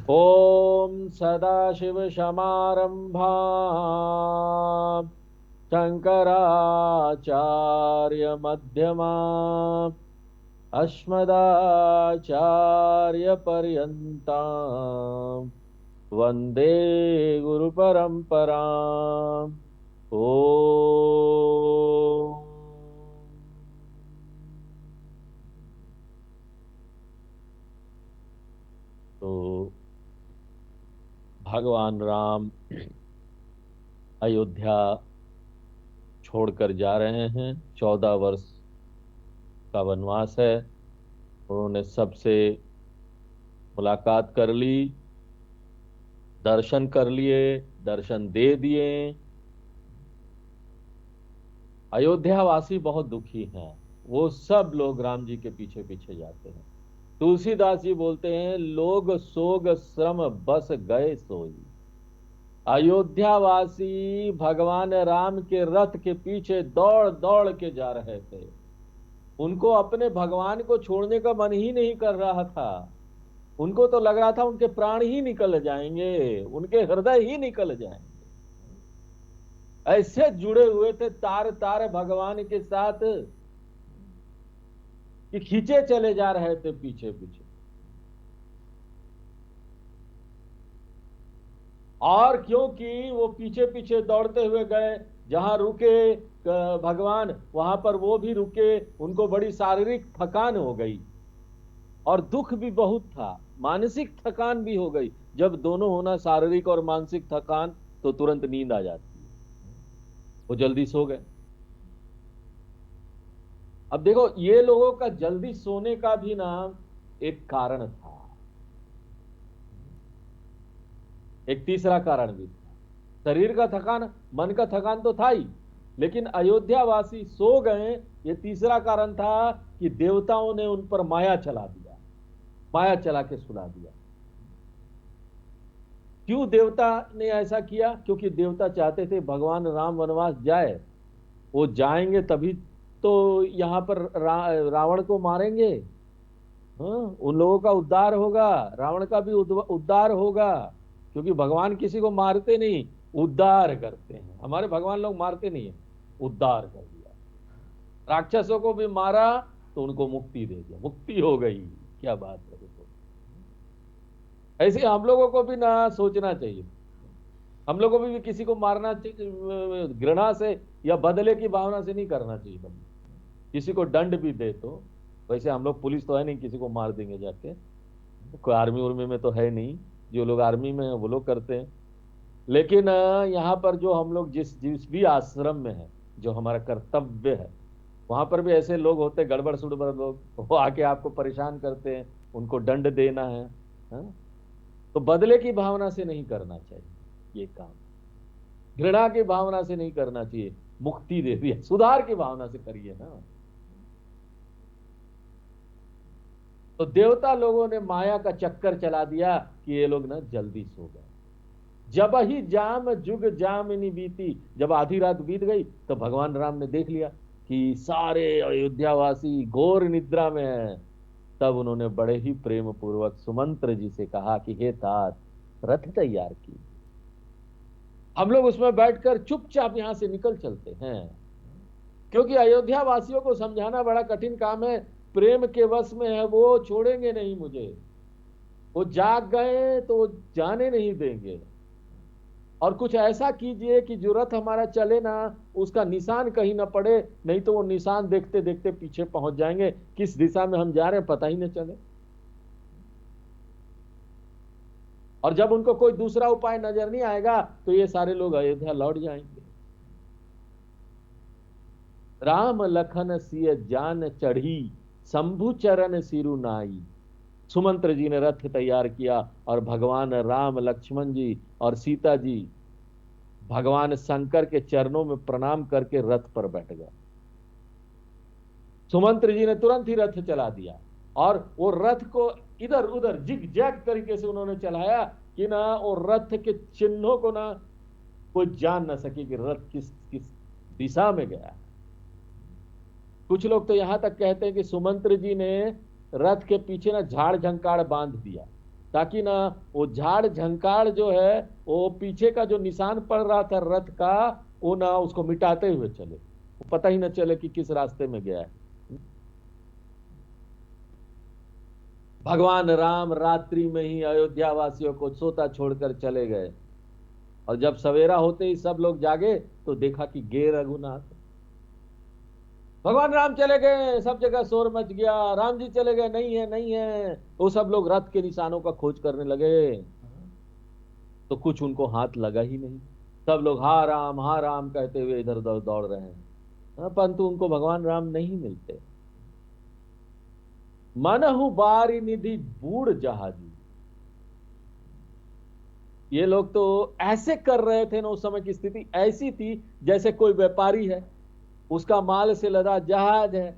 ओम सदाशिवसमारंभाम् शंकराचार्यमध्यमाम् अस्मदाचार्यपर्यन्ताम् वंदे गुरुपरंपराम्। ओ तो भगवान राम अयोध्या छोड़कर जा रहे हैं। 14 वर्ष का वनवास है। उन्होंने सबसे मुलाकात कर ली, दर्शन कर लिए, दर्शन दे दिए। अयोध्या वासी बहुत दुखी हैं। वो सब लोग राम जी के पीछे पीछे जाते हैं। तुलसीदास जी बोलते हैं, लोग सोग श्रम बस गए सोई। अयोध्या वासी भगवान राम के रथ के पीछे दौड़ दौड़ के जा रहे थे। उनको अपने भगवान को छोड़ने का मन ही नहीं कर रहा था। उनको तो लग रहा था उनके प्राण ही निकल जाएंगे, उनके हृदय ही निकल जाएंगे। ऐसे जुड़े हुए थे तार तार भगवान के साथ कि खींचे चले जा रहे थे पीछे पीछे। और क्योंकि वो पीछे पीछे दौड़ते हुए गए, जहां रुके भगवान वहां पर वो भी रुके। उनको बड़ी शारीरिक थकान हो गई और दुख भी बहुत था, मानसिक थकान भी हो गई। जब दोनों होना, शारीरिक और मानसिक थकान, तो तुरंत नींद आ जाती है। वो जल्दी सो गए। अब देखो, ये लोगों का जल्दी सोने का भी नाम एक कारण था, एक तीसरा कारण भी था। शरीर का थकान, मन का थकान तो था ही, लेकिन अयोध्या वासी सो गए, ये तीसरा कारण था कि देवताओं ने उन पर माया चला दिया, माया चला के सुला दिया। क्यों देवता ने ऐसा किया? क्योंकि देवता चाहते थे भगवान राम वनवास जाए। वो जाएंगे तभी तो यहां पर रावण को मारेंगे। हाँ, उन लोगों का उद्धार होगा, रावण का भी उद्धार होगा। क्योंकि भगवान किसी को मारते नहीं, उद्धार करते हैं। हमारे भगवान लोग मारते नहीं है, उद्धार कर दिया। राक्षसों को भी मारा तो उनको मुक्ति दे दिया, मुक्ति हो गई। क्या बात है। देखो, ऐसे हम लोगों को भी ना सोचना चाहिए। हम लोगों को भी किसी को मारना चाहिए घृणा से या बदले की भावना से नहीं करना चाहिए। किसी को दंड भी दे तो, वैसे हम लोग पुलिस तो है नहीं किसी को मार देंगे जाके, कोई आर्मी उर्मी में तो है नहीं। जो लोग आर्मी में है वो लोग करते हैं। लेकिन यहाँ पर जो हम लोग जिस जिस भी आश्रम में है, जो हमारा कर्तव्य है, वहां पर भी ऐसे लोग होते हैं, गड़बड़ सुड़बड़ लोग, वो आके आपको परेशान करते हैं, उनको दंड देना है। हाँ? तो बदले की भावना से नहीं करना चाहिए ये काम, घृणा की भावना से नहीं करना चाहिए। मुक्ति दे दिया, सुधार की भावना से करिए ना। तो देवता लोगों ने माया का चक्कर चला दिया कि ये लोग ना जल्दी सो गए। जब ही जाम जुग जामिनी बीती, जब आधी रात बीत गई तो भगवान राम ने देख लिया कि सारे अयोध्यावासी घोर निद्रा में हैं। तब उन्होंने बड़े ही प्रेम पूर्वक सुमंत्र जी से कहा कि हे तात, रथ तैयार की, हम लोग उसमें बैठकर चुपचाप यहां से निकल चलते हैं। क्योंकि अयोध्या वासियों को समझाना बड़ा कठिन काम है। प्रेम के वश में है, वो छोड़ेंगे नहीं मुझे। वो जाग गए तो वो जाने नहीं देंगे। और कुछ ऐसा कीजिए कि जो रथ हमारा चले ना, उसका निशान कहीं ना पड़े, नहीं तो वो निशान देखते देखते पीछे पहुंच जाएंगे, किस दिशा में हम जा रहे हैं पता ही नहीं चले। और जब उनको कोई दूसरा उपाय नजर नहीं आएगा तो ये सारे लोग अयोध्या लौट जाएंगे। राम लखन सिय जान चढ़ी, शंभु चरण सिरु नाई। सुमंत्र जी ने रथ तैयार किया और भगवान राम, लक्ष्मण जी और सीता जी भगवान शंकर के चरणों में प्रणाम करके रथ पर बैठ गए। सुमंत्र जी ने तुरंत ही रथ चला दिया और वो रथ को इधर उधर जिग जैग तरीके से उन्होंने चलाया कि ना वो रथ के चिन्हों को ना कोई जान ना सके कि रथ किस किस दिशा में गया। कुछ लोग तो यहां तक कहते हैं कि सुमंत्र जी ने रथ के पीछे ना झाड़ झंकाड़ बांध दिया। ताकि ना वो झाड़ झंकार जो है, वो पीछे का जो निशान पड़ रहा था रथ का, वो ना उसको मिटाते हुए चले, वो पता ही ना चले कि किस रास्ते में गया है। भगवान राम रात्रि में ही अयोध्या वासियों को सोता छोड़कर चले गए, और जब सवेरा होते ही सब लोग जागे तो देखा कि गे रघुनाथ। भगवान राम चले गए, सब जगह शोर मच गया, राम जी चले गए, नहीं है नहीं है। वो सब लोग रथ के निशानों का खोज करने लगे, तो कुछ उनको हाथ लगा ही नहीं। सब लोग हा राम कहते हुए इधर उधर दौड़ रहे हैं, परंतु उनको भगवान राम नहीं मिलते। मनहु बारी निधि बूढ़ जहाजी। ये लोग तो ऐसे कर रहे थे ना, उस समय की स्थिति ऐसी थी जैसे कोई व्यापारी है, उसका माल से लदा जहाज है,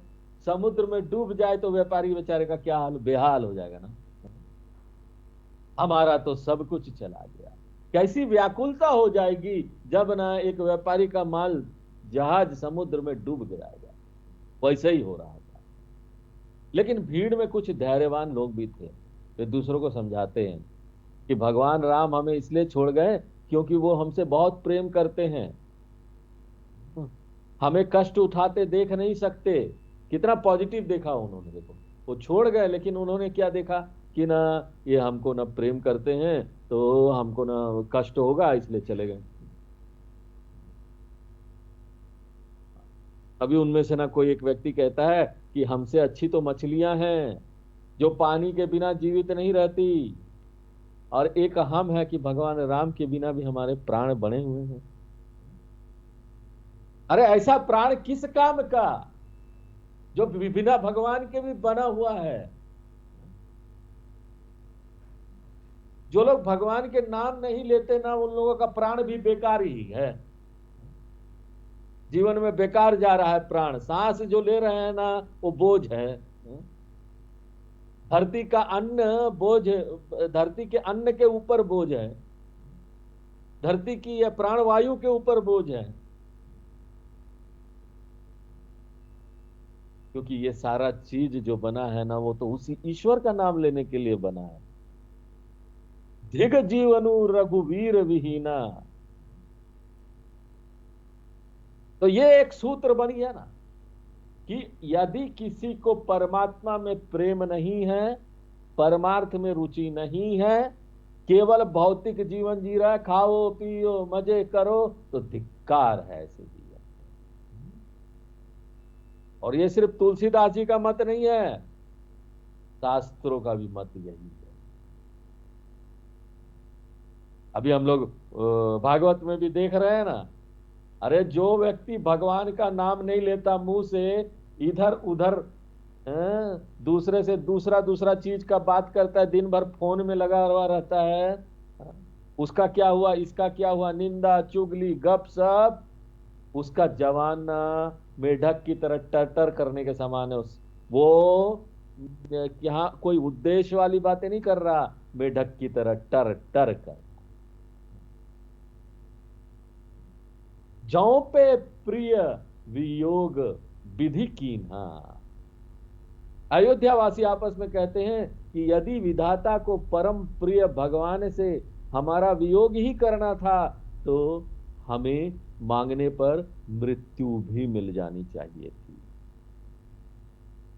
समुद्र में डूब जाए तो व्यापारी बेचारे का क्या हाल, बेहाल हो जाएगा ना। हमारा तो सब कुछ चला गया, कैसी व्याकुलता हो जाएगी जब ना एक व्यापारी का माल जहाज समुद्र में डूब गया। वैसे ही हो रहा था। लेकिन भीड़ में कुछ धैर्यवान लोग भी थे, वे दूसरों को समझाते हैं कि भगवान राम हमें इसलिए छोड़ गए क्योंकि वो हमसे बहुत प्रेम करते हैं, हमें कष्ट उठाते देख नहीं सकते। कितना पॉजिटिव देखा उन्होंने, देखो वो छोड़ गए लेकिन उन्होंने क्या देखा कि ना ये हमको ना प्रेम करते हैं, तो हमको ना कष्ट होगा इसलिए चले गए। अभी उनमें से ना कोई एक व्यक्ति कहता है कि हमसे अच्छी तो मछलियां हैं जो पानी के बिना जीवित नहीं रहती, और एक हम है कि भगवान राम के बिना भी हमारे प्राण बने हुए हैं। अरे ऐसा प्राण किस काम का जो बिना भगवान के भी बना हुआ है। जो लोग भगवान के नाम नहीं लेते ना, उन लोगों का प्राण भी बेकार ही है, जीवन में बेकार जा रहा है प्राण। सांस जो ले रहे हैं ना वो बोझ है। धरती का अन्न बोझ, धरती के अन्न के ऊपर बोझ है, धरती की या प्राणवायु के ऊपर बोझ है, क्योंकि ये सारा चीज जो बना है ना वो तो उसी ईश्वर का नाम लेने के लिए बना है। धिग जीवनु रघुवीर विहीना। तो ये एक सूत्र बन गया ना कि यदि किसी को परमात्मा में प्रेम नहीं है, परमार्थ में रुचि नहीं है, केवल भौतिक जीवन जी रहा है, खाओ पियो मजे करो, तो धिक्कार है ऐसे जीवन। और ये सिर्फ तुलसीदास जी का मत नहीं है, शास्त्रों का भी मत यही है। अभी हम लोग भागवत में भी देख रहे हैं ना, अरे जो व्यक्ति भगवान का नाम नहीं लेता मुंह से, इधर उधर दूसरे से दूसरा दूसरा चीज का बात करता है, दिन भर फोन में लगा हुआ रहता है, उसका क्या हुआ इसका क्या हुआ, निंदा चुगली गपशप, उसका जवाना मेढक की तरह टर करने के समान है। वो यहाँ कोई उद्देश्य वाली बातें नहीं कर रहा, मेढक की तरह टर कर। जौ पे प्रिय वियोग विधि कीन्हा। अयोध्यावासी आपस में कहते हैं कि यदि विधाता को परम प्रिय भगवान से हमारा वियोग ही करना था तो हमें मांगने पर मृत्यु भी मिल जानी चाहिए थी।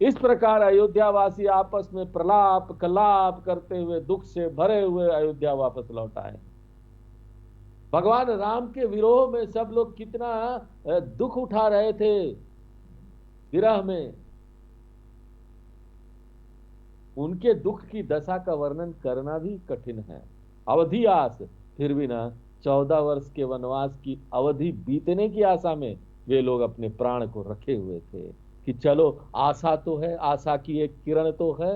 इस प्रकार अयोध्यावासी आपस में प्रलाप कलाप करते हुए दुख से भरे हुए अयोध्या वापस लौट आए। भगवान राम के विरोह में सब लोग कितना दुख उठा रहे थे विरह में, उनके दुख की दशा का वर्णन करना भी कठिन है। अवधि आस, फिर भी ना 14 वर्ष के वनवास की अवधि बीतने की आशा में वे लोग अपने प्राण को रखे हुए थे कि चलो आशा तो है, आशा की एक किरण तो है।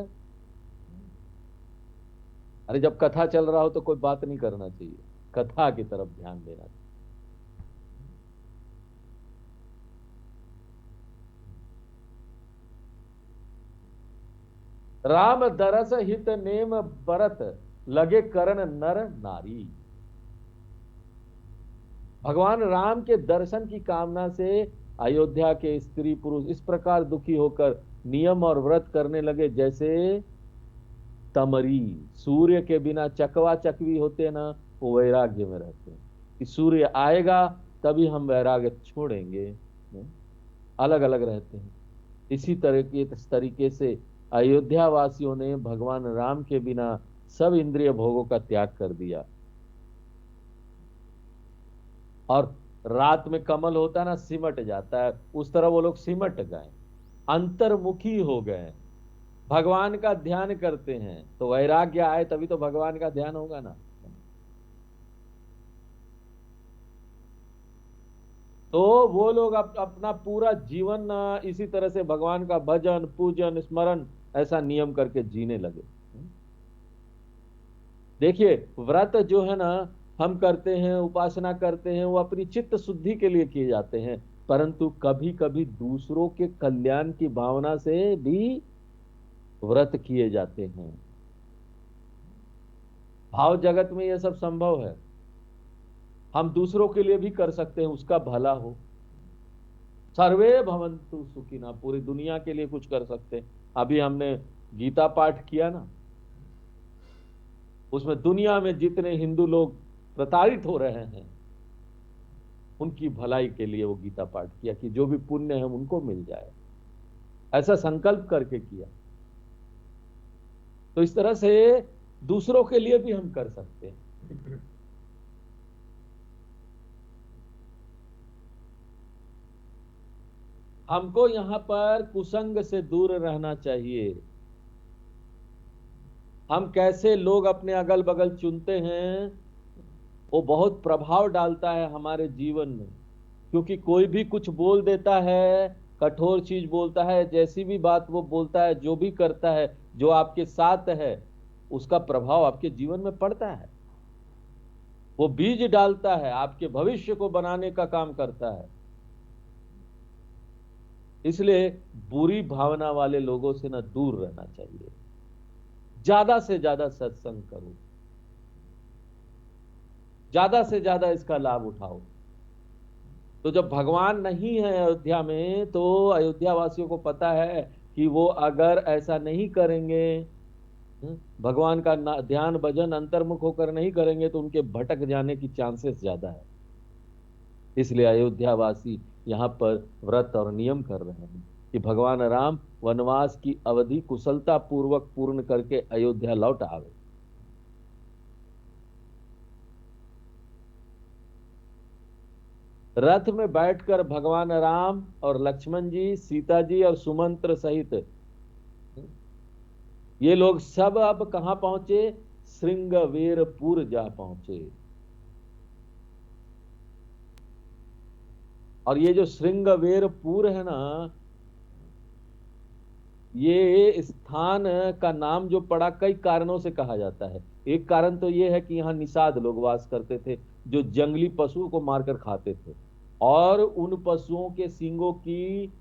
अरे जब कथा चल रहा हो तो कोई बात नहीं करना चाहिए, कथा की तरफ ध्यान देना चाहिए। राम दरस हित नेम बरत, लगे करण नर नारी। भगवान राम के दर्शन की कामना से अयोध्या के स्त्री पुरुष इस प्रकार दुखी होकर नियम और व्रत करने लगे जैसे तमरी, सूर्य के बिना चकवा चकवी होते ना, वो वैराग्य में रहते हैं कि सूर्य आएगा तभी हम वैराग्य छोड़ेंगे। अलग अलग रहते हैं। इसी तरीके से अयोध्या वासियों ने भगवान राम के बिना सब इंद्रिय भोगों का त्याग कर दिया। और रात में कमल होता है ना, सिमट जाता है, उस तरह वो लोग सिमट गए, अंतर्मुखी हो गए, भगवान का ध्यान करते हैं। तो वैराग्य आए तभी तो भगवान का ध्यान होगा ना। तो वो लोग अपना पूरा जीवन इसी तरह से भगवान का भजन पूजन स्मरण ऐसा नियम करके जीने लगे। देखिए, व्रत जो है ना हम करते हैं, उपासना करते हैं, वो अपनी चित्त शुद्धि के लिए किए जाते हैं, परंतु कभी कभी दूसरों के कल्याण की भावना से भी व्रत किए जाते हैं। भाव जगत में यह सब संभव है। हम दूसरों के लिए भी कर सकते हैं, उसका भला हो। सर्वे भवन्तु सुखिना, पूरी दुनिया के लिए कुछ कर सकते हैं। अभी हमने गीता पाठ किया ना, उसमें दुनिया में जितने हिंदू लोग प्रताड़ित हो रहे हैं उनकी भलाई के लिए वो गीता पाठ किया कि जो भी पुण्य है उनको मिल जाए, ऐसा संकल्प करके किया। तो इस तरह से दूसरों के लिए भी हम कर सकते हैं। हमको यहां पर कुसंग से दूर रहना चाहिए। हम कैसे लोग अपने अगल बगल चुनते हैं वो बहुत प्रभाव डालता है हमारे जीवन में, क्योंकि कोई भी कुछ बोल देता है, कठोर चीज बोलता है, जैसी भी बात वो बोलता है, जो भी करता है, जो आपके साथ है, उसका प्रभाव आपके जीवन में पड़ता है। वो बीज डालता है, आपके भविष्य को बनाने का काम करता है। इसलिए बुरी भावना वाले लोगों से ना दूर रहना चाहिए। ज्यादा से ज्यादा सत्संग करो, ज्यादा से ज्यादा इसका लाभ उठाओ। तो जब भगवान नहीं है अयोध्या में, तो अयोध्या वासियों को पता है कि वो अगर ऐसा नहीं करेंगे, भगवान का ध्यान भजन अंतर्मुख होकर नहीं करेंगे, तो उनके भटक जाने की चांसेस ज्यादा है। इसलिए अयोध्या वासी यहाँ पर व्रत और नियम कर रहे हैं कि भगवान राम वनवास की अवधि कुशलता पूर्वक पूर्ण करके अयोध्या लौट आवे। रथ में बैठकर भगवान राम और लक्ष्मण जी, सीता जी और सुमंत्र सहित ये लोग सब अब कहां पहुंचे? श्रृंगवेरपुर जा पहुंचे। और ये जो श्रृंगवेरपुर है ना, ये स्थान का नाम जो पड़ा कई कारणों से कहा जाता है। एक कारण तो ये है कि यहाँ निषाद लोग वास करते थे, जो जंगली पशुओं को मारकर खाते थे और उन पशुओं के सींगों की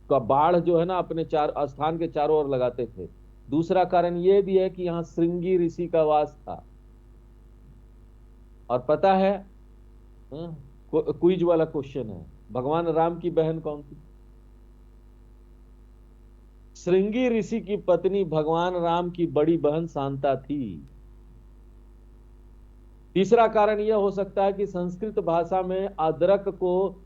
का बाढ़ जो है ना अपने स्थान के चारों ओर लगाते थे। दूसरा कारण ये भी है कि यहाँ श्रृंगी ऋषि का वास था। और पता है, क्विज वाला क्वेश्चन है, भगवान राम की बहन कौन थी? श्रृंगी ऋषि की पत्नी भगवान राम की बड़ी बहन शांता थी। तीसरा कारण यह हो सकता है कि संस्कृत भाषा में अदरक को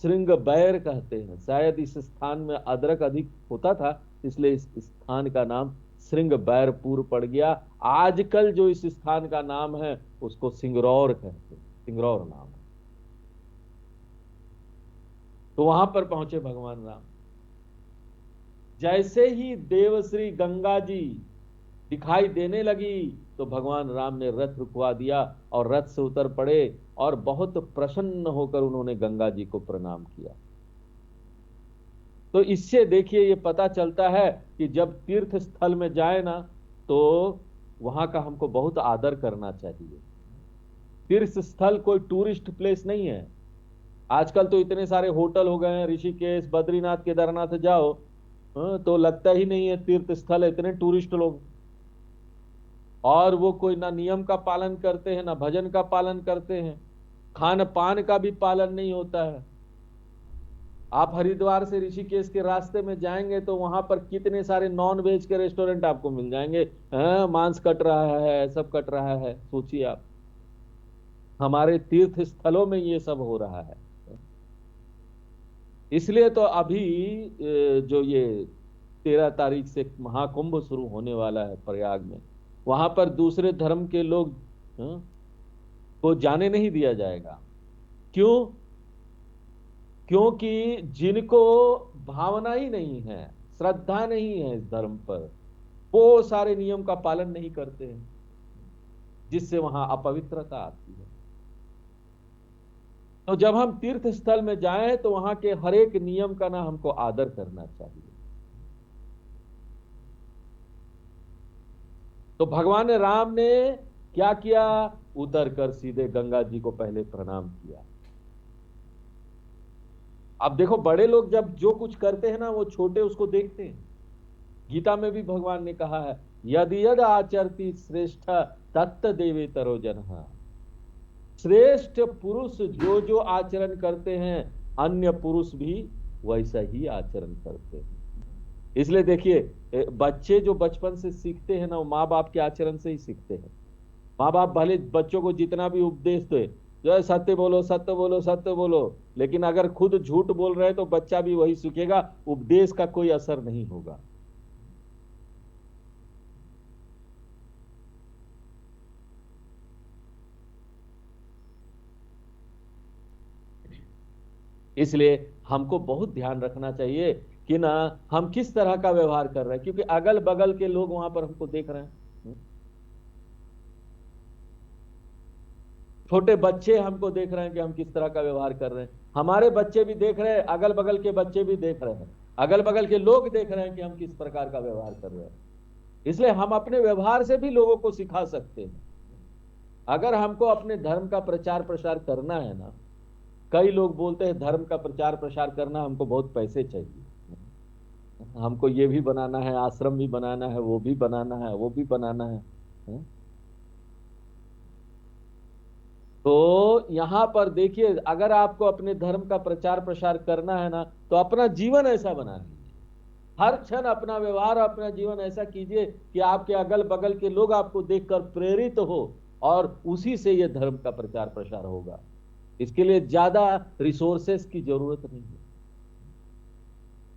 श्रृंग बैर कहते हैं। शायद इस स्थान में अदरक अधिक होता था, इसलिए इस स्थान का नाम श्रृंग बैरपुर पड़ गया। आजकल जो इस स्थान का नाम है उसको सिंगरौर कहते हैं, सिंगरौर नाम है। तो वहां पर पहुंचे भगवान राम। जैसे ही देवश्री गंगा जी दिखाई देने लगी तो भगवान राम ने रथ रुकवा दिया और रथ से उतर पड़े और बहुत प्रसन्न होकर उन्होंने गंगा जी को प्रणाम किया। तो इससे देखिए ये पता चलता है कि जब तीर्थ स्थल में जाए ना, तो वहां का हमको बहुत आदर करना चाहिए। तीर्थ स्थल कोई टूरिस्ट प्लेस नहीं है। आजकल तो इतने सारे होटल हो गए हैं, ऋषिकेश बद्रीनाथ केदारनाथ जाओ तो लगता ही नहीं है तीर्थ स्थल है, इतने टूरिस्ट लोग। और वो कोई ना नियम का पालन करते हैं ना भजन का पालन करते हैं, खान पान का भी पालन नहीं होता है। आप हरिद्वार से ऋषिकेश के रास्ते में जाएंगे तो वहां पर कितने सारे नॉन वेज के रेस्टोरेंट आपको मिल जाएंगे। हाँ, मांस कट रहा है, सब कट रहा है। सोचिए आप, हमारे तीर्थ स्थलों में ये सब हो रहा है। इसलिए तो अभी जो ये 13 तारीख से महाकुंभ शुरू होने वाला है प्रयाग में, वहां पर दूसरे धर्म के लोग को जाने नहीं दिया जाएगा। क्यों? क्योंकि जिनको भावना ही नहीं है, श्रद्धा नहीं है इस धर्म पर, वो सारे नियम का पालन नहीं करते हैं, जिससे वहां अपवित्रता आती है। तो जब हम तीर्थ स्थल में जाएं तो वहां के हर एक नियम का ना हमको आदर करना चाहिए। तो भगवान राम ने क्या किया? उतर कर सीधे गंगा जी को पहले प्रणाम किया। अब देखो, बड़े लोग जब जो कुछ करते हैं ना, वो छोटे उसको देखते हैं। गीता में भी भगवान ने कहा है, यद यद आचरति श्रेष्ठ तत्त देवे तरो जनः। श्रेष्ठ पुरुष जो जो आचरण करते हैं, अन्य पुरुष भी वैसा ही आचरण करते हैं। इसलिए देखिए, बच्चे जो बचपन से सीखते हैं ना, वो माँ बाप के आचरण से ही सीखते हैं। माँ बाप भले बच्चों को जितना भी उपदेश दे, जो है सत्य बोलो सत्य बोलो सत्य बोलो, लेकिन अगर खुद झूठ बोल रहे हैं तो बच्चा भी वही सीखेगा, उपदेश का कोई असर नहीं होगा। इसलिए हमको बहुत ध्यान रखना चाहिए कि ना हम किस तरह का व्यवहार कर रहे हैं, क्योंकि अगल बगल के लोग वहां पर हमको देख रहे हैं। छोटे बच्चे हमको देख रहे हैं कि हम किस तरह का व्यवहार कर रहे हैं। हमारे बच्चे भी देख रहे हैं, अगल बगल के बच्चे भी देख रहे हैं, अगल बगल के लोग देख रहे हैं कि हम किस प्रकार का व्यवहार कर रहे हैं। इसलिए हम अपने व्यवहार से भी लोगों को सिखा सकते हैं। अगर हमको अपने धर्म का प्रचार प्रसार करना है ना, कई लोग बोलते हैं धर्म का प्रचार प्रसार करना हमको बहुत पैसे चाहिए, हमको ये भी बनाना है, आश्रम भी बनाना है, वो भी बनाना है, वो भी बनाना है। तो यहां पर देखिए, अगर आपको अपने धर्म का प्रचार प्रसार करना है ना, तो अपना जीवन ऐसा बना लीजिए, हर क्षण अपना व्यवहार, अपना जीवन ऐसा कीजिए कि आपके अगल बगल के लोग आपको देखकर प्रेरित हो, और उसी से ये धर्म का प्रचार प्रसार होगा। इसके लिए ज्यादा रिसोर्सेस की जरूरत नहीं है,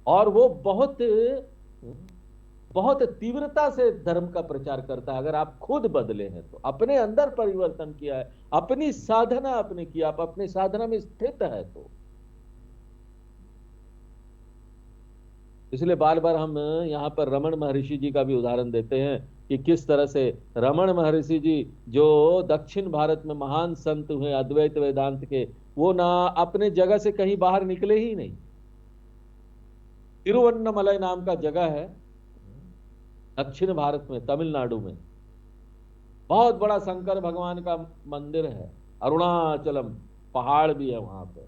और वो बहुत बहुत तीव्रता से धर्म का प्रचार करता है। अगर आप खुद बदले हैं तो, अपने अंदर परिवर्तन किया है, अपनी साधना आपने किया, आप अपने साधना में स्थित है तो। इसलिए बार बार हम यहाँ पर रमण महर्षि जी का भी उदाहरण देते हैं कि किस तरह से रमण महर्षि जी, जो दक्षिण भारत में महान संत हुए अद्वैत वेदांत के, वो ना अपने जगह से कहीं बाहर निकले ही नहीं। तिरुवन्नमलई नाम का जगह है दक्षिण भारत में, तमिलनाडु में, बहुत बड़ा शंकर भगवान का मंदिर है। अरुणाचलम पहाड़ भी है वहां पे।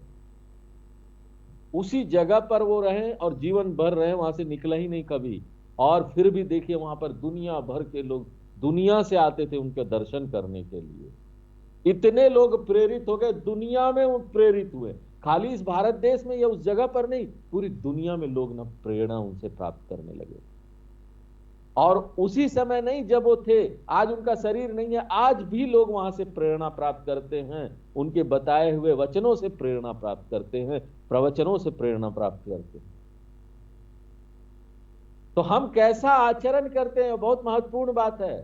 उसी जगह पर वो रहे और जीवन भर रहे, वहां से निकला ही नहीं कभी। और फिर भी देखिए, वहां पर दुनिया भर के लोग दुनिया से आते थे उनके दर्शन करने के लिए। इतने लोग प्रेरित हो गए, दुनिया में वो प्रेरित हुए। खाली इस भारत देश में या उस जगह पर नहीं, पूरी दुनिया में लोग ना प्रेरणा उनसे प्राप्त करने लगे। और उसी समय नहीं जब वो थे, आज उनका शरीर नहीं है, आज भी लोग वहां से प्रेरणा प्राप्त करते हैं, उनके बताए हुए वचनों से प्रेरणा प्राप्त करते हैं, प्रवचनों से प्रेरणा प्राप्त करते हैं। तो हम कैसा आचरण करते हैं बहुत महत्वपूर्ण बात है।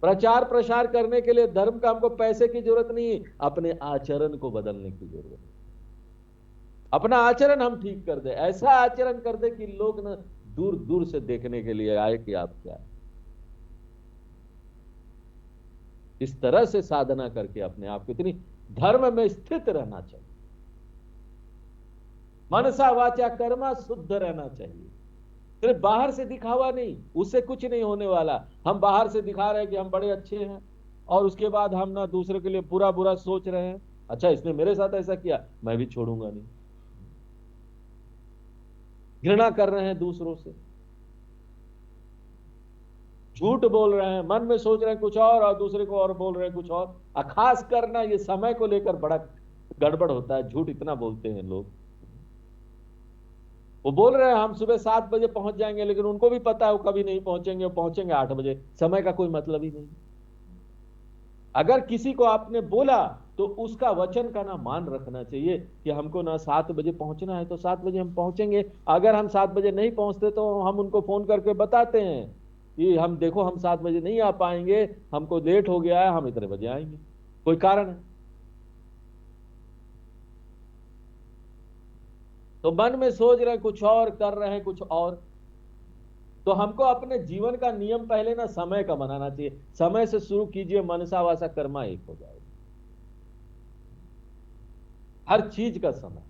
प्रचार प्रसार करने के लिए धर्म का हमको पैसे की जरूरत नहीं, अपने आचरण को बदलने की जरूरत है। अपना आचरण हम ठीक कर दे, ऐसा आचरण कर दे कि लोग ना दूर दूर से देखने के लिए आए कि आप क्या है। इस तरह से साधना करके अपने आप को इतनी धर्म में स्थित रहना चाहिए। मनसा वाचा कर्मा शुद्ध रहना चाहिए। सिर्फ बाहर से दिखावा नहीं, उससे कुछ नहीं होने वाला। हम बाहर से दिखा रहे हैं कि हम बड़े अच्छे हैं, और उसके बाद हम ना दूसरे के लिए बुरा बुरा सोच रहे हैं। अच्छा, इसने मेरे साथ ऐसा किया, मैं भी छोड़ूंगा नहीं। घृणा कर रहे हैं दूसरों से, झूठ बोल रहे हैं, मन में सोच रहे हैं कुछ और दूसरे को और बोल रहे हैं कुछ और। खास करना ये समय को लेकर बड़ा गड़बड़ होता है, झूठ इतना बोलते हैं लोग। वो बोल रहे हैं हम सुबह 7 बजे पहुंच जाएंगे, लेकिन उनको भी पता है वो कभी नहीं पहुंचेंगे, वो पहुंचेंगे 8 बजे। समय का कोई मतलब ही नहीं। अगर किसी को आपने बोला तो उसका वचन का ना मान रखना चाहिए कि हमको ना 7 बजे पहुंचना है तो 7 बजे हम पहुंचेंगे। अगर हम 7 बजे नहीं पहुंचते तो हम उनको फोन करके बताते हैं कि हम देखो हम 7 बजे नहीं आ पाएंगे, हमको लेट हो गया है, हम इतने बजे आएंगे, कोई कारण है। तो मन में सोच रहे हैं कुछ और, कर रहे हैं कुछ और। तो हमको अपने जीवन का नियम पहले ना समय का बनाना चाहिए। समय से शुरू कीजिए, मनसा वासा कर्मा एक हो जाएगा। हर चीज का समय।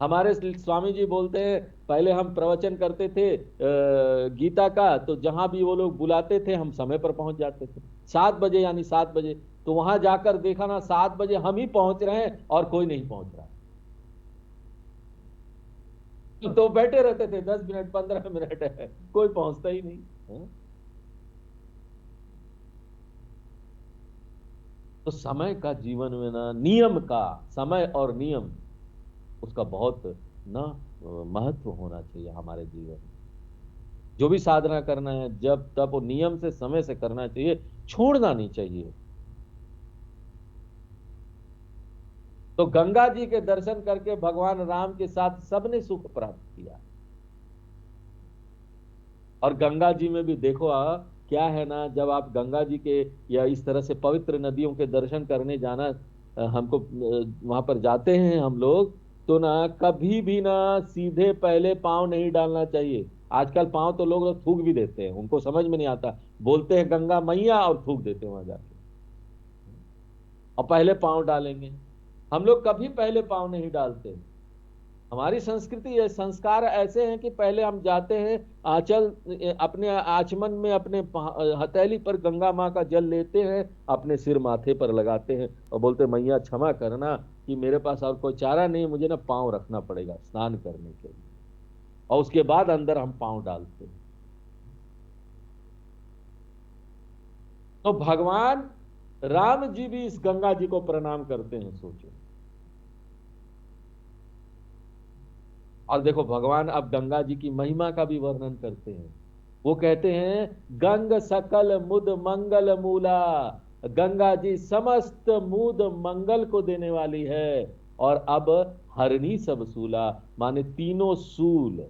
हमारे स्वामी जी बोलते हैं, पहले हम प्रवचन करते थे गीता का, तो जहां भी वो लोग बुलाते थे हम समय पर पहुंच जाते थे। 7 बजे यानी 7 बजे। तो वहां जाकर देखा ना 7 बजे हम ही पहुंच रहे हैं और कोई नहीं पहुंच रहा। तो बैठे रहते थे 10 मिनट 15 मिनट है, कोई पहुंचता ही नहीं। हाँ? तो समय का जीवन में ना नियम का, समय और नियम, उसका बहुत ना महत्व होना चाहिए हमारे जीवन में। जो भी साधना करना है जब तब वो नियम से समय से करना चाहिए, छोड़ना नहीं चाहिए। तो गंगा जी के दर्शन करके भगवान राम के साथ सबने सुख प्राप्त किया। और गंगा जी में भी देखो क्या है ना, जब आप गंगा जी के या इस तरह से पवित्र नदियों के दर्शन करने जाना, हमको वहां पर जाते हैं हम लोग, तो ना कभी भी ना सीधे पहले पांव नहीं डालना चाहिए। आजकल पांव तो लोग थूक भी देते हैं, उनको समझ में नहीं आता, बोलते हैं गंगा मैया और थूक देते हैं वहां जाके, और पहले पांव डालेंगे। हम लोग कभी पहले पांव नहीं डालते। हमारी संस्कृति ये संस्कार ऐसे हैं कि पहले हम जाते हैं, आंचल अपने आचमन में अपने हथेली पर गंगा माँ का जल लेते हैं, अपने सिर माथे पर लगाते हैं और बोलते हैं मैया क्षमा करना कि मेरे पास और कोई चारा नहीं, मुझे ना पांव रखना पड़ेगा स्नान करने के लिए। और उसके बाद अंदर हम पांव डालते हैं। तो भगवान राम जी भी इस गंगा जी को प्रणाम करते हैं, सोचो। और देखो भगवान अब गंगा जी की महिमा का भी वर्णन करते हैं। वो कहते हैं गंग सकल मुद मंगल मूला, गंगा जी समस्त मुद मंगल को देने वाली है। और अब हरणी सब सूला, माने तीनों सूल।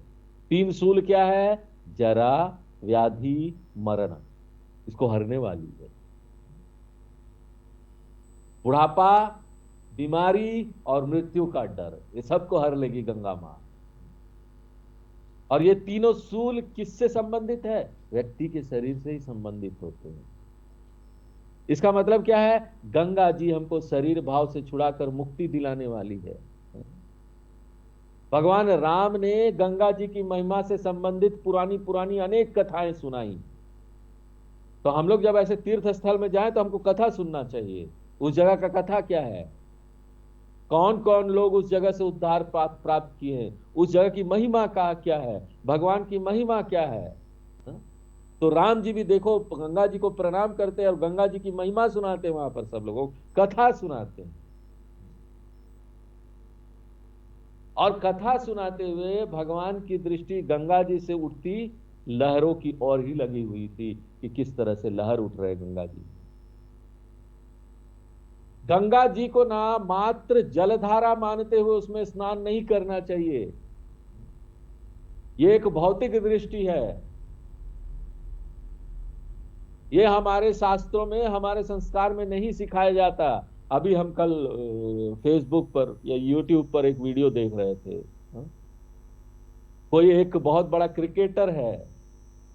3 सूल क्या है? जरा, व्याधि, मरण, इसको हरने वाली है। बुढ़ापा, बीमारी और मृत्यु का डर, ये सबको हर लेगी गंगा मां। और ये तीनों सूल किससे संबंधित है? व्यक्ति के शरीर से ही संबंधित होते हैं। इसका मतलब क्या है? गंगा जी हमको शरीर भाव से छुड़ाकर मुक्ति दिलाने वाली है। भगवान राम ने गंगा जी की महिमा से संबंधित पुरानी पुरानी अनेक कथाएं सुनाई। तो हम लोग जब ऐसे तीर्थ स्थल में जाएं तो हमको कथा सुनना चाहिए। उस जगह का कथा क्या है, कौन कौन लोग उस जगह से उद्धार प्राप्त किए हैं, उस जगह की महिमा का क्या है, भगवान की महिमा क्या है। हाँ? तो राम जी भी देखो गंगा जी को प्रणाम करते हैं और गंगा जी की महिमा सुनाते हैं, वहां पर सब लोगों को कथा सुनाते हैं। और कथा सुनाते हुए भगवान की दृष्टि गंगा जी से उठती लहरों की ओर ही लगी हुई थी कि किस तरह से लहर उठ रहे गंगा जी। गंगा जी को ना मात्र जलधारा मानते हुए उसमें स्नान नहीं करना चाहिए। ये एक भौतिक दृष्टि है। ये हमारे शास्त्रों में, हमारे संस्कार में नहीं सिखाया जाता। अभी हम कल फेसबुक पर या यूट्यूब पर एक वीडियो देख रहे थे। हाँ? कोई एक बहुत बड़ा क्रिकेटर है,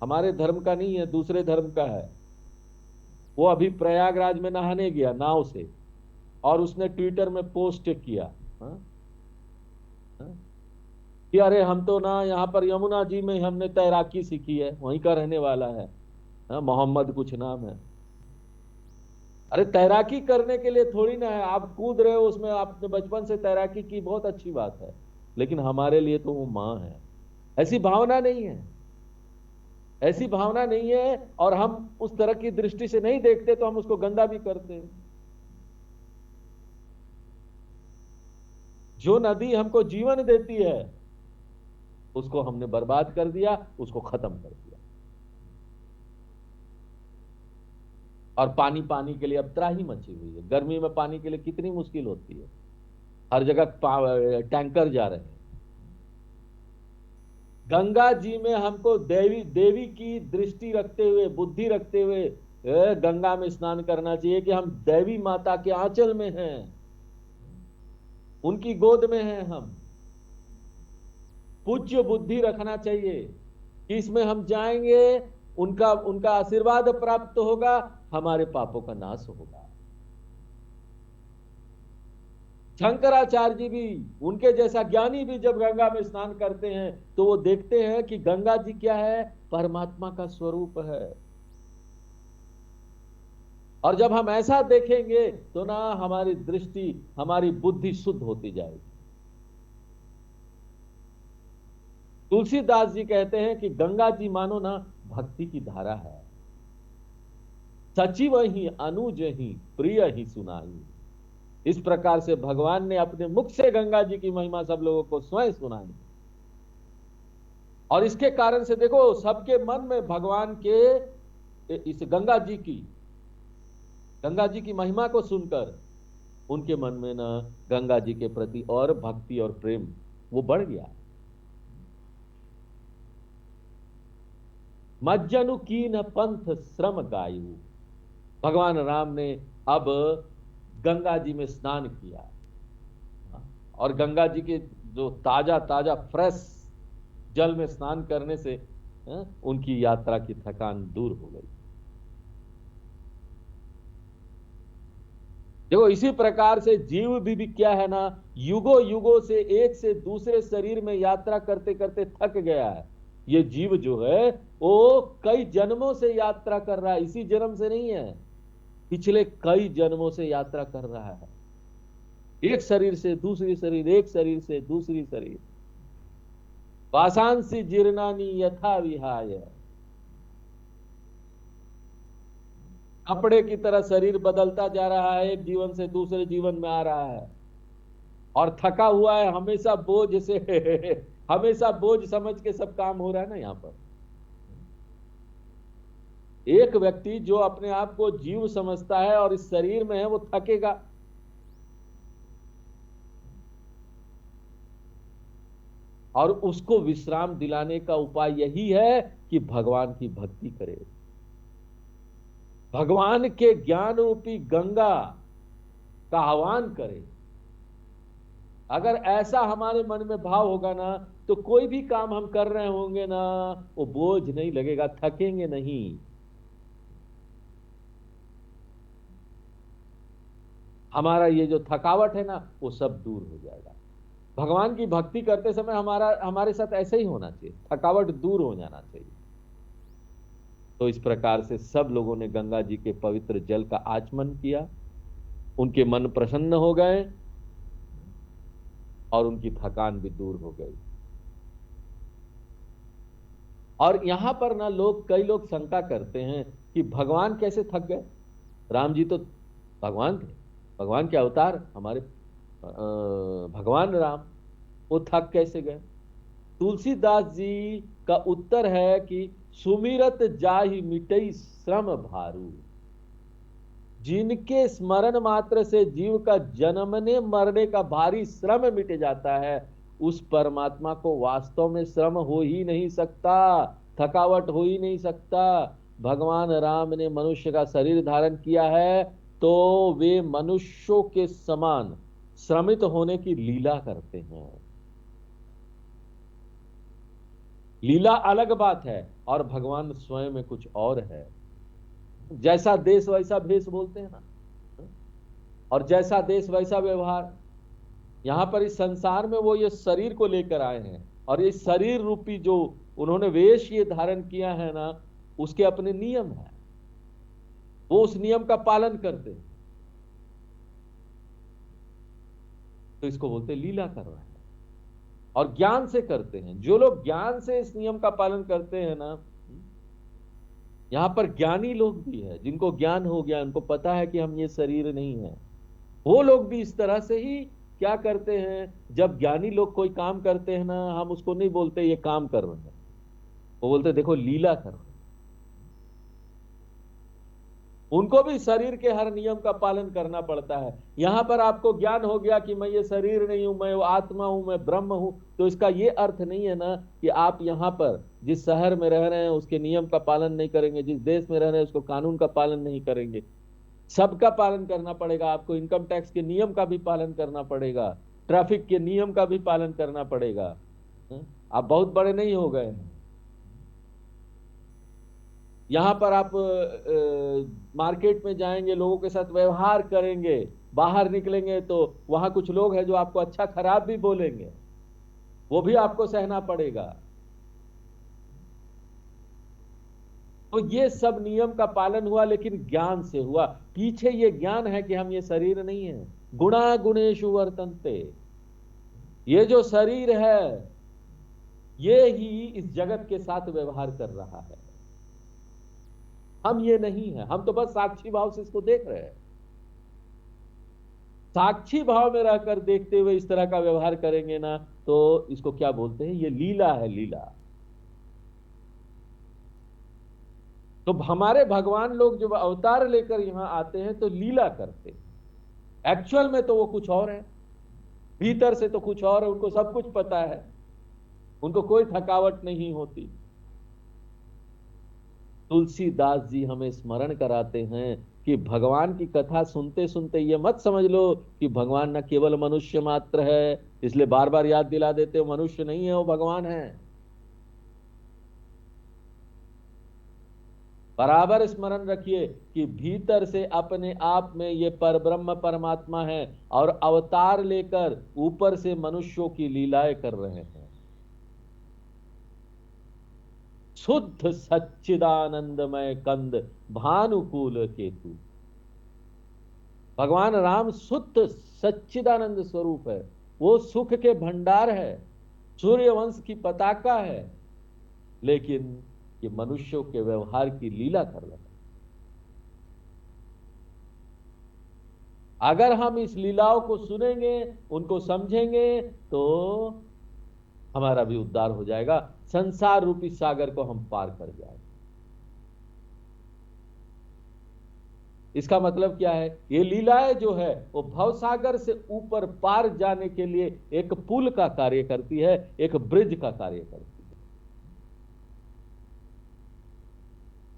हमारे धर्म का नहीं है, दूसरे धर्म का है। वो अभी प्रयागराज में नहाने गया नाव से, और उसने ट्विटर में पोस्ट किया, हाँ? हाँ? कि अरे हम तो ना यहाँ पर यमुना जी में हमने तैराकी सीखी है, वहीं का रहने वाला है, हाँ? मोहम्मद कुछ नाम है। अरे तैराकी करने के लिए थोड़ी ना है, आप कूद रहे हो उसमें, आपने बचपन से तैराकी की, बहुत अच्छी बात है। लेकिन हमारे लिए तो वो माँ है। ऐसी भावना नहीं है, ऐसी भावना नहीं है। और हम उस तरह की दृष्टि से नहीं देखते तो हम उसको गंदा भी करते हैं। जो नदी हमको जीवन देती है उसको हमने बर्बाद कर दिया, उसको खत्म कर दिया। और पानी पानी के लिए अब त्राही मची हुई है। गर्मी में पानी के लिए कितनी मुश्किल होती है, हर जगह टैंकर जा रहे हैं। गंगा जी में हमको देवी देवी की दृष्टि रखते हुए, बुद्धि रखते हुए गंगा में स्नान करना चाहिए कि हम देवी माता के आंचल में हैं, उनकी गोद में हैं हम। पूज्य बुद्धि रखना चाहिए कि इसमें हम जाएंगे, उनका उनका आशीर्वाद प्राप्त होगा, हमारे पापों का नाश होगा। शंकराचार्य जी भी, उनके जैसा ज्ञानी भी जब गंगा में स्नान करते हैं तो वो देखते हैं कि गंगा जी क्या है, परमात्मा का स्वरूप है। और जब हम ऐसा देखेंगे तो ना हमारी दृष्टि, हमारी बुद्धि शुद्ध होती जाएगी। तुलसीदास जी कहते हैं कि गंगा जी मानो ना भक्ति की धारा है, सचिव ही अनुज ही प्रिय ही सुनाई। इस प्रकार से भगवान ने अपने मुख से गंगा जी की महिमा सब लोगों को स्वयं सुनाई। और इसके कारण से देखो सबके मन में भगवान के इस गंगा जी की महिमा को सुनकर उनके मन में ना गंगा जी के प्रति और भक्ति और प्रेम वो बढ़ गया। मज्जनु कीन पंथ श्रम गायु, भगवान राम ने अब गंगा जी में स्नान किया और गंगा जी के जो ताजा ताजा फ्रेश जल में स्नान करने से उनकी यात्रा की थकान दूर हो गई। देखो इसी प्रकार से जीव भी क्या है ना, युगों युगों से एक से दूसरे शरीर में यात्रा करते करते थक गया है। ये जीव जो है वो कई जन्मों से यात्रा कर रहा है, इसी जन्म से नहीं है, पिछले कई जन्मों से यात्रा कर रहा है, एक शरीर से दूसरी शरीर, एक शरीर से दूसरी शरीर। वासांसी जीर्णानी यथा विहाय, कपड़े की तरह शरीर बदलता जा रहा है, एक जीवन से दूसरे जीवन में आ रहा है और थका हुआ है, हमेशा बोझ से हमेशा बोझ समझ के सब काम हो रहा है ना। यहां पर एक व्यक्ति जो अपने आप को जीव समझता है और इस शरीर में है वो थकेगा। और उसको विश्राम दिलाने का उपाय यही है कि भगवान की भक्ति करे, भगवान के ज्ञान रूपी गंगा का आह्वान करे। अगर ऐसा हमारे मन में भाव होगा ना तो कोई भी काम हम कर रहे होंगे ना वो बोझ नहीं लगेगा, थकेंगे नहीं। हमारा ये जो थकावट है ना वो सब दूर हो जाएगा। भगवान की भक्ति करते समय हमारे साथ ऐसे ही होना चाहिए, थकावट दूर हो जाना चाहिए। तो इस प्रकार से सब लोगों ने गंगा जी के पवित्र जल का आचमन किया, उनके मन प्रसन्न हो गए और उनकी थकान भी दूर हो गई। और यहां पर ना कई लोग शंका करते हैं कि भगवान कैसे थक गए, राम जी तो भगवान थे, भगवान के अवतार हमारे भगवान राम, वो थक कैसे गए। तुलसीदास जी का उत्तर है कि सुमिरत जाहि मिटई श्रम भारू, जिनके स्मरण मात्र से जीव का जन्मने मरने का भारी श्रम मिट जाता है, उस परमात्मा को वास्तव में श्रम हो ही नहीं सकता, थकावट हो ही नहीं सकता। भगवान राम ने मनुष्य का शरीर धारण किया है तो वे मनुष्यों के समान श्रमित होने की लीला करते हैं। लीला अलग बात है और भगवान स्वयं में कुछ और है। जैसा देश वैसा भेष बोलते हैं ना, और जैसा देश वैसा व्यवहार। यहां पर इस संसार में वो ये शरीर को लेकर आए हैं और ये शरीर रूपी जो उन्होंने वेश ये धारण किया है ना, उसके अपने नियम है, वो उस नियम का पालन करते हैं, तो इसको बोलते लीला कर रहे हैं। और ज्ञान से करते हैं, जो लोग ज्ञान से इस नियम का पालन करते हैं ना, यहां पर ज्ञानी लोग भी है, जिनको ज्ञान हो गया, उनको पता है कि हम ये शरीर नहीं है, वो लोग भी इस तरह से ही क्या करते हैं, जब ज्ञानी लोग कोई काम करते हैं ना, हम उसको नहीं बोलते ये काम कर रहे हैं, वो बोलते देखो लीला कर रहे हैं। उनको भी शरीर के हर नियम का पालन करना पड़ता है। यहां पर आपको ज्ञान हो गया कि मैं ये शरीर नहीं हूं, मैं वो आत्मा हूं, मैं ब्रह्म हूं, तो इसका ये अर्थ नहीं है ना कि आप यहां पर जिस शहर में रह रहे हैं उसके नियम का पालन नहीं करेंगे, जिस देश में रह रहे हैं उसको कानून का पालन नहीं करेंगे। सबका पालन करना पड़ेगा आपको। इनकम टैक्स के नियम का भी पालन करना पड़ेगा, ट्रैफिक के नियम का भी पालन करना पड़ेगा। आप बहुत बड़े नहीं हो गए हैं। यहां पर आप मार्केट में जाएंगे, लोगों के साथ व्यवहार करेंगे, बाहर निकलेंगे तो वहां कुछ लोग हैं जो आपको अच्छा खराब भी बोलेंगे, वो भी आपको सहना पड़ेगा। तो ये सब नियम का पालन हुआ, लेकिन ज्ञान से हुआ। पीछे ये ज्ञान है कि हम ये शरीर नहीं है। गुणा गुणेशु वर्तन्ते, ये जो शरीर है ये ही इस जगत के साथ व्यवहार कर रहा है। हम ये नहीं है, हम तो बस साक्षी भाव से इसको देख रहे हैं। साक्षी भाव में रहकर देखते हुए इस तरह का व्यवहार करेंगे ना, तो इसको क्या बोलते हैं, ये लीला है, लीला। तो हमारे भगवान लोग जब अवतार लेकर यहां आते हैं तो लीला करते हैं। एक्चुअल में तो वो कुछ और है, भीतर से तो कुछ और है, उनको सब कुछ पता है, उनको कोई थकावट नहीं होती। तुलसीदास जी हमें स्मरण कराते हैं कि भगवान की कथा सुनते सुनते ये मत समझ लो कि भगवान न केवल मनुष्य मात्र है, इसलिए बार बार याद दिला देते हो मनुष्य नहीं है, वो भगवान है। बराबर स्मरण रखिए कि भीतर से अपने आप में ये परब्रह्म परमात्मा है और अवतार लेकर ऊपर से मनुष्यों की लीलाएं कर रहे हैं। शुद्ध सच्चिदानंदमय कंद भानुकूल केतु। भगवान राम शुद्ध सच्चिदानंद स्वरूप है, वो सुख के भंडार है, सूर्यवंश की पताका है, लेकिन ये मनुष्यों के व्यवहार की लीला कर रहे हैं। अगर हम इस लीलाओं को सुनेंगे, उनको समझेंगे, तो हमारा भी उद्धार हो जाएगा, संसार रूपी सागर को हम पार कर जाएंगे। इसका मतलब क्या है, ये लीलाएं जो है वो भवसागर से ऊपर पार जाने के लिए एक पुल का कार्य करती है, एक ब्रिज का कार्य करती है।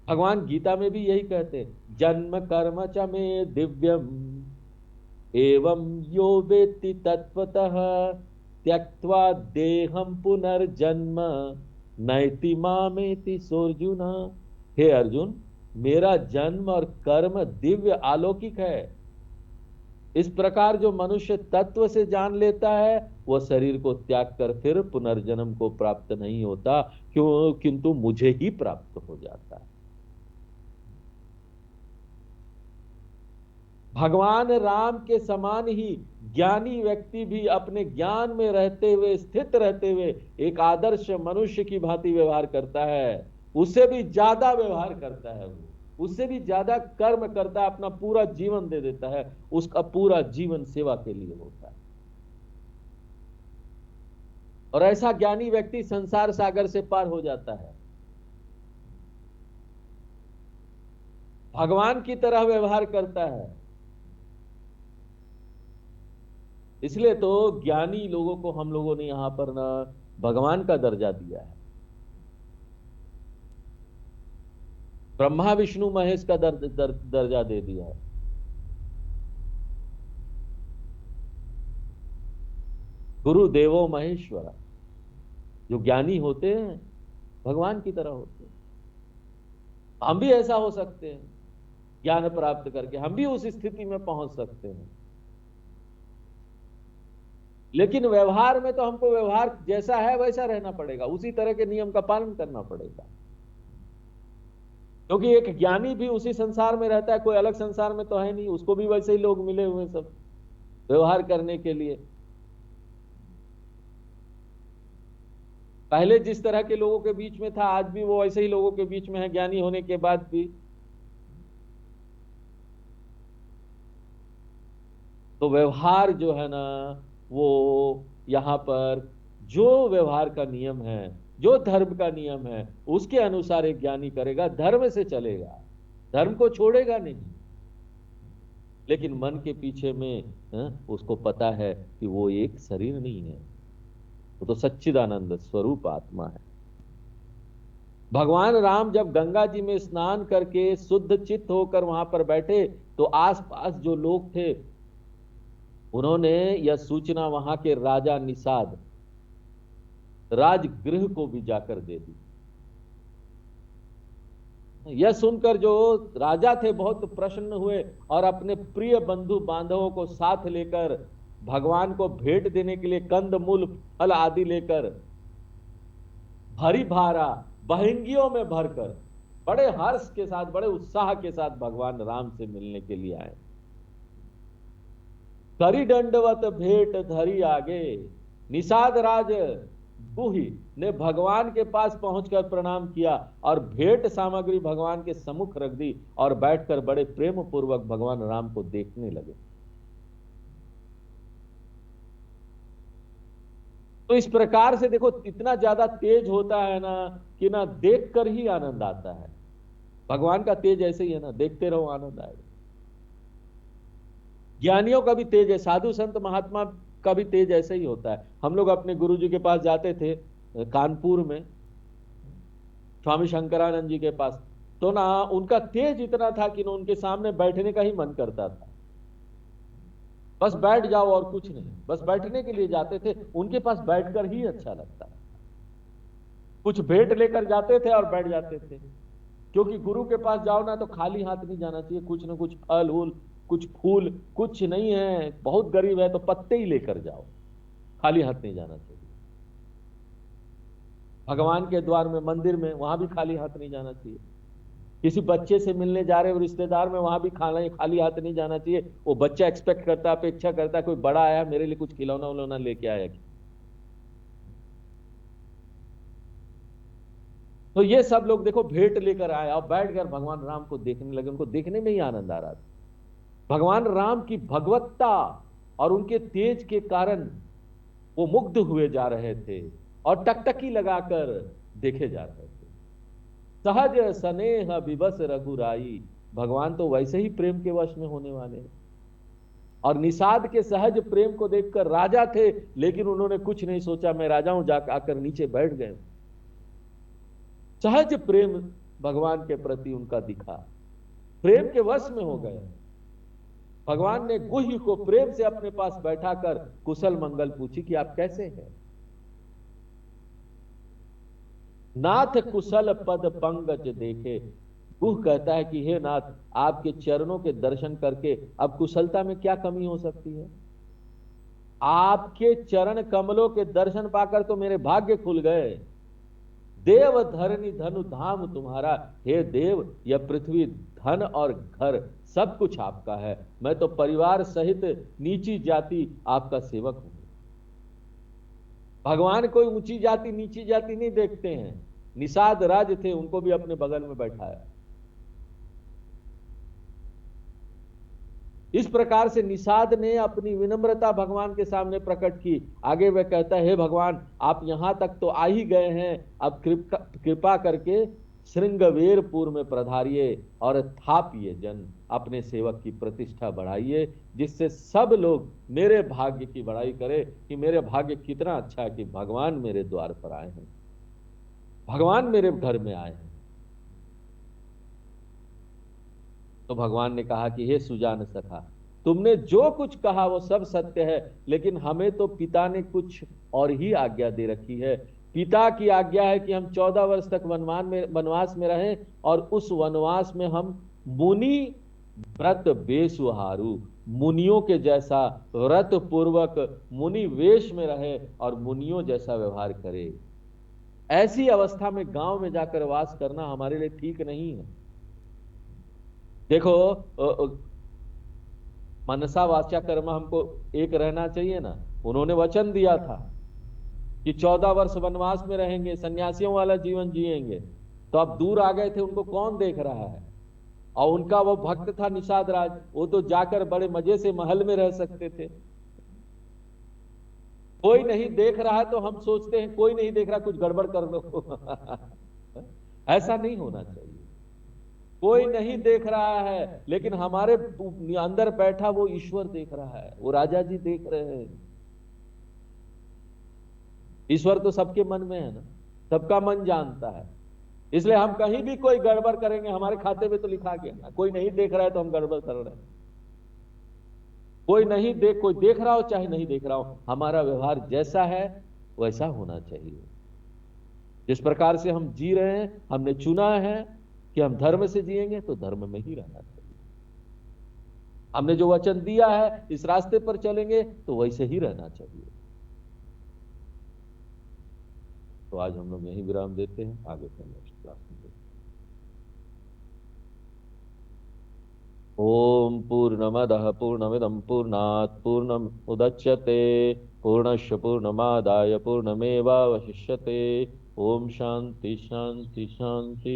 भगवान गीता में भी यही कहते हैं, जन्म कर्म च मे दिव्यम एवं यो वेत्ति तत्वतः त्यक्त्वा देहम पुनर्जन्म नैति मामेति सोऽर्जुन। हे अर्जुन, मेरा जन्म और कर्म दिव्य अलौकिक है। इस प्रकार जो मनुष्य तत्व से जान लेता है वह शरीर को त्याग कर फिर पुनर्जन्म को प्राप्त नहीं होता, क्यों, किंतु मुझे ही प्राप्त हो जाता है। भगवान राम के समान ही ज्ञानी व्यक्ति भी अपने ज्ञान में रहते हुए, स्थित रहते हुए एक आदर्श मनुष्य की भांति व्यवहार करता है। उससे भी ज्यादा व्यवहार करता है, वो उससे भी ज्यादा कर्म करता है, अपना पूरा जीवन दे देता है, उसका पूरा जीवन सेवा के लिए होता है। और ऐसा ज्ञानी व्यक्ति संसार सागर से पार हो जाता है, भगवान की तरह व्यवहार करता है। इसलिए तो ज्ञानी लोगों को हम लोगों ने यहां पर ना भगवान का दर्जा दिया है, ब्रह्मा विष्णु महेश का दर्जा दे दिया है। गुरु देवो महेश्वरा, जो ज्ञानी होते हैं भगवान की तरह होते हैं। हम भी ऐसा हो सकते हैं, ज्ञान प्राप्त करके हम भी उस स्थिति में पहुंच सकते हैं। लेकिन व्यवहार में तो हमको व्यवहार जैसा है वैसा रहना पड़ेगा, उसी तरह के नियम का पालन करना पड़ेगा, क्योंकि एक ज्ञानी भी उसी संसार में रहता है, कोई अलग संसार में तो है नहीं, उसको भी वैसे ही लोग मिले हुए सब व्यवहार करने के लिए। पहले जिस तरह के लोगों के बीच में था, आज भी वो वैसे ही लोगों के बीच में है, ज्ञानी होने के बाद भी। तो व्यवहार जो है ना वो यहाँ पर जो व्यवहार का नियम है, जो धर्म का नियम है, उसके अनुसार एक ज्ञानी करेगा, धर्म से चलेगा, धर्म को छोड़ेगा नहीं। लेकिन मन के पीछे में उसको पता है कि वो एक शरीर नहीं है, वो तो सच्चिदानंद स्वरूप आत्मा है। भगवान राम जब गंगा जी में स्नान करके शुद्ध चित्त होकर वहां पर बैठे, तो आसपास जो लोग थे उन्होंने यह सूचना वहां के राजा निषाद राजगृह को भी जाकर दे दी। यह सुनकर जो राजा थे बहुत प्रसन्न हुए और अपने प्रिय बंधु बांधवों को साथ लेकर भगवान को भेंट देने के लिए कंद मूल फल आदि लेकर भरी भारा बहंगियों में भरकर बड़े हर्ष के साथ, बड़े उत्साह के साथ भगवान राम से मिलने के लिए आए। करी दंडवत भेंट धरी आगे, निषाद राज गुहि ने भगवान के पास पहुंचकर प्रणाम किया और भेंट सामग्री भगवान के सम्मुख रख दी और बैठकर बड़े प्रेम पूर्वक भगवान राम को देखने लगे। तो इस प्रकार से देखो, इतना ज्यादा तेज होता है ना कि ना देखकर ही आनंद आता है। भगवान का तेज ऐसे ही है ना, देखते रहो आनंद आएगा। ज्ञानियों का भी तेज है, साधु संत महात्मा का भी तेज ऐसे ही होता है। हम लोग अपने गुरु जी के पास जाते थे कानपुर में, स्वामी शंकरानंद जी के पास, तो ना उनका तेज इतना था कि ना उनके सामने बैठने का ही मन करता था। बस बैठ जाओ और कुछ नहीं, बस बैठने के लिए जाते थे, उनके पास बैठकर ही अच्छा लगता है। कुछ भेंट लेकर जाते थे और बैठ जाते थे, क्योंकि गुरु के पास जाओ ना तो खाली हाथ नहीं जाना चाहिए, कुछ ना कुछ फल फूल, कुछ फूल, कुछ नहीं है, बहुत गरीब है तो पत्ते ही लेकर जाओ, खाली हाथ नहीं जाना चाहिए। भगवान के द्वार में, मंदिर में, वहां भी खाली हाथ नहीं जाना चाहिए। किसी बच्चे से मिलने जा रहे हो रिश्तेदार में, वहां भी खाली हाथ नहीं जाना चाहिए। वो बच्चा एक्सपेक्ट करता, अपेक्षा करता, कोई बड़ा आया मेरे लिए कुछ खिलौना उलौना लेके आया। तो ये सब लोग देखो भेंट लेकर आए और बैठकर भगवान राम को देखने लगे। उनको देखने में ही आनंद आ रहा था। भगवान राम की भगवत्ता और उनके तेज के कारण वो मुग्ध हुए जा रहे थे और टकटकी लगाकर देखे जा रहे थे। सहज स्नेह विवश रघुराई, भगवान तो वैसे ही प्रेम के वश में होने वाले हैं। और निषाद के सहज प्रेम को देखकर राजा थे, लेकिन उन्होंने कुछ नहीं सोचा, मैं राजा हूं, जाकर आकर नीचे बैठ गए। सहज प्रेम भगवान के प्रति उनका दिखा, प्रेम के वश में हो गए। भगवान ने गुह्य को प्रेम से अपने पास बैठाकर कुशल मंगल पूछी कि आप कैसे हैं। नाथ कुशल पद पंकज देखे, गुह कहता है कि हे नाथ, आपके चरणों के दर्शन करके अब कुशलता में क्या कमी हो सकती है। आपके चरण कमलों के दर्शन पाकर तो मेरे भाग्य खुल गए। देव धरनी धनु धाम तुम्हारा, हे देव, यह पृथ्वी, धन और घर सब कुछ आपका है। मैं तो परिवार सहित नीची जाति आपका सेवक हूं। भगवान कोई ऊंची जाति नीची जाति नहीं देखते हैं। निषाद राज थे, उनको भी अपने बगल में बैठाया। इस प्रकार से निषाद ने अपनी विनम्रता भगवान के सामने प्रकट की। आगे वह कहता है, हे भगवान, आप यहां तक तो आ ही गए हैं, अब कृपा करके श्रृंगवेरपुर में पधारिए और थापिए जन, अपने सेवक की प्रतिष्ठा बढ़ाइए, जिससे सब लोग मेरे भाग्य की बड़ाई करें कि मेरे भाग्य कितना अच्छा है कि भगवान मेरे द्वार पर आए हैं, भगवान मेरे घर में आए हैं। तो भगवान ने कहा कि हे सुजान सखा, तुमने जो कुछ कहा वो सब सत्य है, लेकिन हमें तो पिता ने कुछ और ही आज्ञा दे रखी है। पिता की आज्ञा है कि हम 14 वर्ष तक वनवास में रहें और उस वनवास में हम मुनि व्रत बेसुहारू, मुनियों के जैसा व्रत पूर्वक मुनि वेश में रहे और मुनियों जैसा व्यवहार करे। ऐसी अवस्था में गांव में जाकर वास करना हमारे लिए ठीक नहीं है। देखो, मनसा वाचा कर्म हमको एक रहना चाहिए ना। उन्होंने वचन दिया था कि 14 वर्ष वनवास में रहेंगे, सन्यासियों वाला जीवन जिएंगे, तो अब दूर आ गए थे, उनको कौन देख रहा है। और उनका वो भक्त था निषाद राज, वो तो जाकर बड़े मजे से महल में रह सकते थे। कोई नहीं देख रहा है तो हम सोचते हैं कोई नहीं देख रहा, कुछ गड़बड़ कर दो। ऐसा नहीं होना चाहिए। कोई नहीं देख रहा है, लेकिन हमारे अंदर बैठा वो ईश्वर देख रहा है, वो राजा जी देख रहे हैं। ईश्वर तो सबके मन में है ना, सबका मन जानता है। इसलिए हम कहीं भी कोई गड़बड़ करेंगे, हमारे खाते में तो लिखा गया ना, कोई नहीं देख रहा है तो हम गड़बड़ कर रहे हैं। कोई देख रहा हो चाहे नहीं देख रहा हो, हमारा व्यवहार जैसा है वैसा होना चाहिए। जिस प्रकार से हम जी रहे हैं, हमने चुना है कि हम धर्म से जिएंगे, तो धर्म में ही रहना चाहिए। हमने जो वचन दिया है इस रास्ते पर चलेंगे तो वैसे ही रहना चाहिए। तो आज हम लोग यही विराम देते हैं, आगे फिर नेक्स्ट क्लास में। ओम पूर्णमदः पूर्णमिदं पूर्णात् पूर्णमुदच्यते पूर्णस्य पूर्णमादाय पूर्णमेवावशिष्यते। ओम शांति शांति शांति।